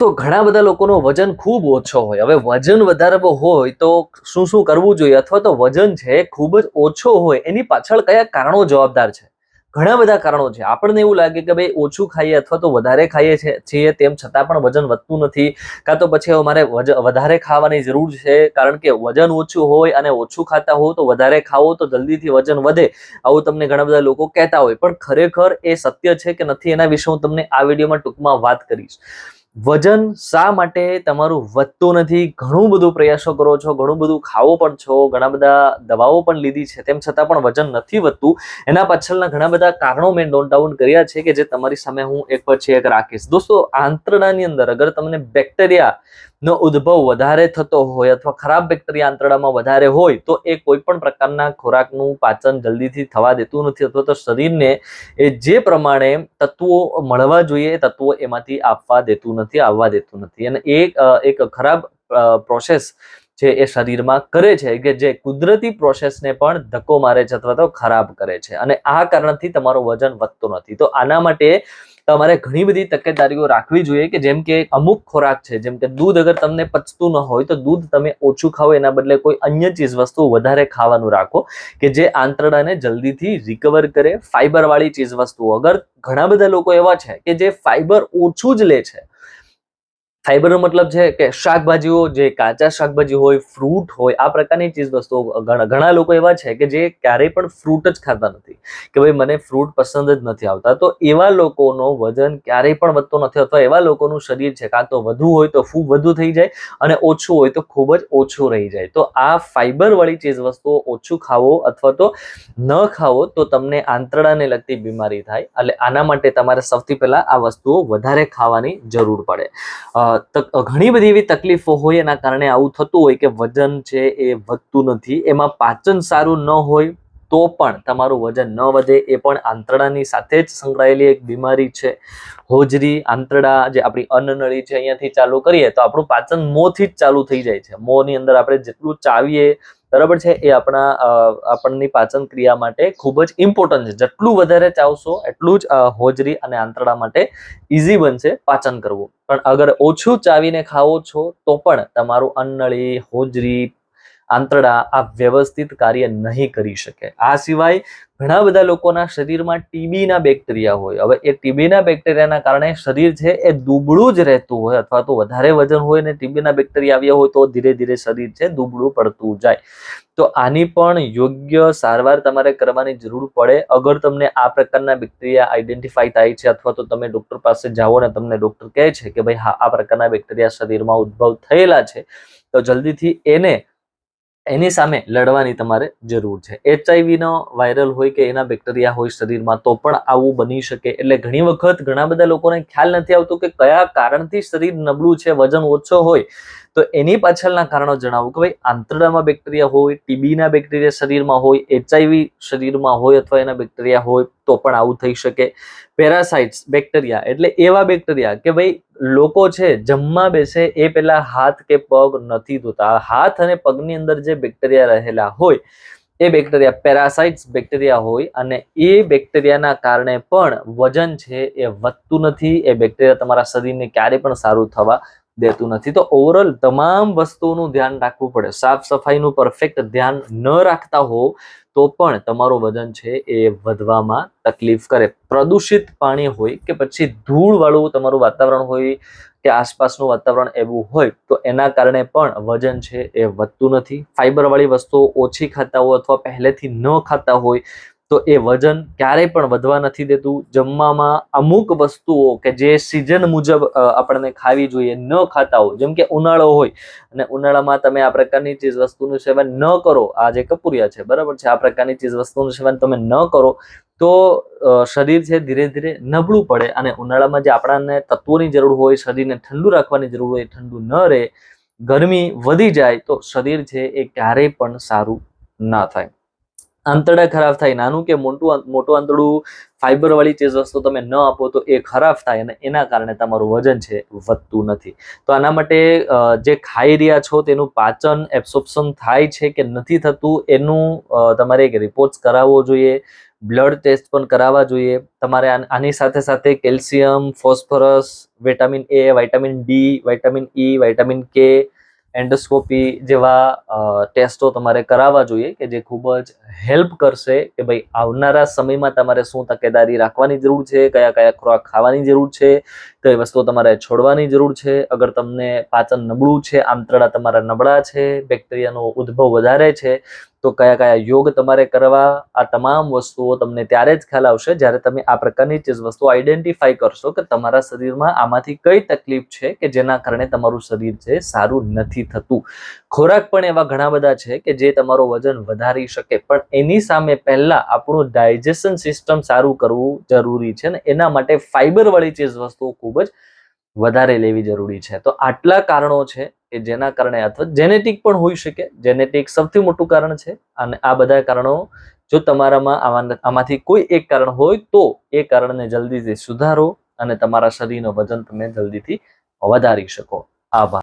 તો ઘણા બધા લોકોનો વજન ખૂબ ઓછો હોય. હવે વજન વધારવો હોય તો શું કરવું જોઈએ, અથવા તો વજન છે ખૂબ જ ઓછો હોય એની પાછળ કયા કારણો જવાબદાર છે? ઘણા બધા કારણો છે. આપણને એવું લાગે કે ભાઈ ઓછું ખાઈએ અથવા તો વધારે ખાઈએ છીએ તેમ છતાં પણ વજન વધતું નથી, કાં તો પછી અમારે વધારે ખાવાની જરૂર છે કારણ કે વજન ઓછું હોય અને ઓછું ખાતા હો તો વધારે ખાવો તો જલ્દીથી વજન વધે, આવું તમને ઘણા બધા લોકો કહેતા હોય. પણ ખરેખર એ સત્ય છે કે નથી એના વિશે હું તમને આ વિડીયોમાં ટૂંકમાં વાત કરીશ. વજન શા માટે તમારું વધતું નથી? ઘણું બધું પ્રયાસો કરો છો, ઘણું બધું ખાવો પણ છો, ઘણા બધા દવાઓ પણ લીધી છે, તેમ છતાં પણ વજન નથી વધતું. એના પાછળના ઘણા બધા કારણો મેં નોટ ડાઉન કર્યા છે કે જે તમારી સામે હું એક પછી એક રાખીશ. દોસ્તો, આંતરડાની અંદર અગર તમને બેક્ટેરિયા નો ઉદ્ભવ વધારે થતો હોય અથવા ખરાબ બેક્ટેરિયા આંતરડામાં વધારે હોય તો એ કોઈ પણ પ્રકારના ખોરાકનું પાચન જલ્દીથી થવા દેતું નથી, અથવા તો શરીરને એ જે પ્રમાણે તત્વો મળવા જોઈએ એ તત્વો એમાંથી આવવા દેતું નથી. અને એક ખરાબ પ્રોસેસ છે એ શરીરમાં કરે છે કે જે કુદરતી પ્રોસેસને પણ ધક્કો મારે છે અથવા તો ખરાબ કરે છે, અને આ કારણથી તમારું વજન વધતું નથી. તો આના માટે તમારે ઘણી બધી તકેદારીઓ રાખવી જોઈએ કે જેમ કે અમુક ખોરાક છે, જેમ કે દૂધ અગર તમને પચતું ન હોય તો દૂધ તમે ઓછું ખાઓ, એના બદલે કોઈ અન્ય ચીજ વસ્તુ વધારે ખાવાનું રાખો કે જે આંતરડાને જલ્દીથી રિકવર કરે. ફાઈબર વાળી ચીજ વસ્તુઓ, અગર ઘણા બધા લોકો એવા છે કે જે ફાઈબર ઓછું જ લે છે. ફાઈબરનો મતલબ છે કે શાકભાજીઓ, જે કાચા શાકભાજી હોય, ફ્રૂટ હોય, આ પ્રકારની ચીજ વસ્તુઓ. ઘણા લોકો એવા છે કે જે ક્યારેય પણ ફ્રૂટ જ ખાતા નથી કે ભાઈ મને ફ્રૂટ પસંદ જ નથી આવતા. તો એવા લોકોનો વજન ક્યારેય પણ વધતો નથી, અથવા એવા લોકોનું શરીર છે કાં તો વધુ હોય તો ખૂબ વધુ થઈ જાય અને ઓછું હોય તો ખૂબ જ ઓછું રહી જાય. તો આ ફાઈબર વાળી ચીજ વસ્તુઓ ઓછું ખાવો અથવા તો ન ખાવો તો તમને આંતરડાને લગતી બીમારી થાય. એટલે આના માટે તમારે સૌથી પહેલા આ વસ્તુઓ વધારે ખાવાની જરૂર પડે. ઘણી બધી એવી તકલીફો હોય એના કારણે આવું થતું હોય કે વજન છે એ વધતું નથી. એમાં પાચન સારું ન હોય તો પણ તમારું વજન ન વધે, એ પણ આંતરડાની સાથે જ સંકળાયેલી એક બીમારી છે. હોજરી, આંતરડા, જે આપણી અન્નનળી છે, અહીંયાથી ચાલુ કરીએ તો આપણું પાચન મોંથી જ ચાલુ થઈ જાય છે. મોંની અંદર આપણે જેટલું ચાવીએ, બરાબર છે, એ આપણની પાચન ક્રિયા માટે ખૂબ જ ઇમ્પોર્ટન્ટ છે. જેટલું વધારે ચાવશો એટલું જ હોજરી અને આંતરડા માટે ઈઝી બનશે પાચન કરવું. પણ અગર ઓછું ચાવીને ખાવો છો તો પણ તમારું અન્નનળી, હોજરી, આંતરડા આ વ્યવસ્થિત કાર્ય નહીં કરી શકે. આ સિવાય ઘણા બધા લોકોના શરીરમાં ટીબીના બેક્ટેરિયા હોય. હવે એ ટીબીના બેક્ટેરિયાના કારણે શરીર છે એ દુબળું જ રહેતું હોય, અથવા તો વધારે વજન હોય ને ટીબીના બેક્ટેરિયા આવ્યા હોય તો ધીરે ધીરે શરીર છે દુબળું પડતું જાય. તો આની પણ યોગ્ય સારવાર તમારે કરવાની જરૂર પડે. અગર તમને આ પ્રકારના બેક્ટેરિયા આઈડેન્ટિફાઈ થાય છે અથવા તો તમે ડોક્ટર પાસે જાઓ ને તમને ડોક્ટર કહે છે કે ભાઈ હા, આ પ્રકારના બેક્ટેરિયા શરીરમાં ઉદ્ભવ થયેલા છે, તો જલ્દીથી એની સામે લડવાની તમારે જરૂર છે. HIV નો વાયરલ હોય કે એના બેક્ટેરિયા હોય શરીરમાં તો પણ આવું બની શકે. એટલે ઘણી વખત ઘણા બધા લોકોને ખ્યાલ નથી આવતો કે કયા કારણથી શરીર નબળું છે, વજન ઓછો હોય. તો એની પાછળના કારણો જણાવું કે ભાઈ આંતરડામાં બેક્ટેરિયા હોય, ટીબીના બેક્ટેરિયા શરીરમાં હોય, HIV શરીરમાં હોય અથવા એના બેક્ટેરિયા હોય તો પણ આવું થઈ શકે. પેરાસાઇટ્સ, બેક્ટેરિયા એટલે એવા બેક્ટેરિયા કે ભાઈ લોકો છે જમવા બેસે એ પહેલા હાથ કે પગ નથી ધોતા. હાથ અને પગની અંદર જે બેક્ટેરિયા રહેલા હોય એ બેક્ટેરિયા પેરાસાઇટ્સ બેક્ટેરિયા હોય, અને એ બેક્ટેરિયાના કારણે પણ વજન છે એ વધતું નથી. એ બેક્ટેરિયા તમારા શરીરને ક્યારેય પણ સારું થવા દેતું નથી. તો ઓવરઓલ તમામ વસ્તુઓનું ધ્યાન રાખવું પડે. સાફ સફાઈનું પરફેક્ટ ધ્યાન ન રાખતા હો તો પણ તમારું વજન છે એ વધવામાં તકલીફ કરે. પ્રદૂષિત પાણી હોય કે પછી ધૂળવાળું તમારું વાતાવરણ હોય કે આસપાસનું વાતાવરણ એવું હોય તો એના કારણે પણ વજન છે એ વધતું નથી. ફાઈબરવાળી વસ્તુઓ ઓછી ખાતા હોય અથવા પહેલેથી ન ખાતા હોય તો એ વજન ક્યારેય પણ વધવા નથી દેતું. જમવામાં અમુક વસ્તુઓ કે જે સિઝન મુજબ આપણને ખાવી જોઈએ ન ખાતા હોય, જેમ કે ઉનાળો હોય અને ઉનાળામાં તમે આ પ્રકારની ચીજ વસ્તુનું સેવન ન કરો, આ જે કપૂરિયા છે, બરાબર છે, આ પ્રકારની ચીજ વસ્તુનું સેવન તમે ન કરો તો શરીર છે ધીરે ધીરે નબળું પડે, અને ઉનાળામાં જે આપણને તત્વોની જરૂર હોય, શરીરને ઠંડુ રાખવાની જરૂર હોય, ઠંડુ ન રહે, ગરમી વધી જાય તો શરીર છે એ ક્યારેય પણ સારું ના થાય. આંતરડા ખરાબ થાય, નાનું કે મોટું આંતરડું ફાઈબર વાળી ચીજ વસ્તુ તમે ન આપો તો એ ખરાબ થાય અને એના કારણે તમારું વજન છે વધતું નથી. તો આના માટે જે ખાઈ રહ્યા છો તેનું પાચન એબ્સોર્પ્શન થાય છે કે નથી થતું એનું તમારે એક રિપોર્ટ કરાવવો જોઈએ. બ્લડ ટેસ્ટ પણ કરાવવા જોઈએ. તમારે આની સાથે સાથે calcium, phosphorus, vitamin A, vitamin D, vitamin E, vitamin કે, એન્ડોસ્કોપી જેવા ટેસ્ટો તમારે કરાવવા જોઈએ કે જે ખૂબ જ હેલ્પ કરશે કે ભાઈ આવનારા સમયમાં તમારે શું તકેદારી રાખવાની જરૂર છે, કયા કયા ખોરાક ખાવાની જરૂર છે, કઈ વસ્તુઓ તમારે છોડવાની જરૂર છે. અગર તમને પાચન નબળું છે, આંતરડા તમારા નબળા છે, બેક્ટેરિયાનો ઉદ્ભવ વધારે છે, તો કયા કયા યોગ તમારે કરવા. આ તમામ વસ્તુઓ તમને ત્યારે જ ખ્યાલ આવશે જ્યારે તમે આ પ્રકારની ચીજ વસ્તુઓ આઈડેન્ટિફાઈ કરશો કે તમારા શરીરમાં આમાંથી કઈ તકલીફ છે કે જેના કારણે તમારું શરીર છે સારું નથી થતું. ખોરાક પણ એવા ઘણા બધા છે કે જે તમારો વજન વધારી શકે, પણ એની સામે પહેલા આપણું ડાયજેશન સિસ્ટમ સારું કરવું જરૂરી છે ને એના માટે ફાઈબર વાળી ચીજ વસ્તુઓ ખૂબ જ વધારે લેવી જરૂરી છે. તો આટલા કારણો છે કે જેના કારણે, અથવા જેનેટિક પણ હોઈ શકે, જેનેટિક સૌથી મોટું કારણ છે. અને આ બધા કારણો જો તમારામાં આમાંથી કોઈ એક કારણ હોય તો એ કારણને જલ્દીથી સુધારો અને તમારા શરીરનું વજન તમે જલ્દીથી વધારી શકો. આભાર.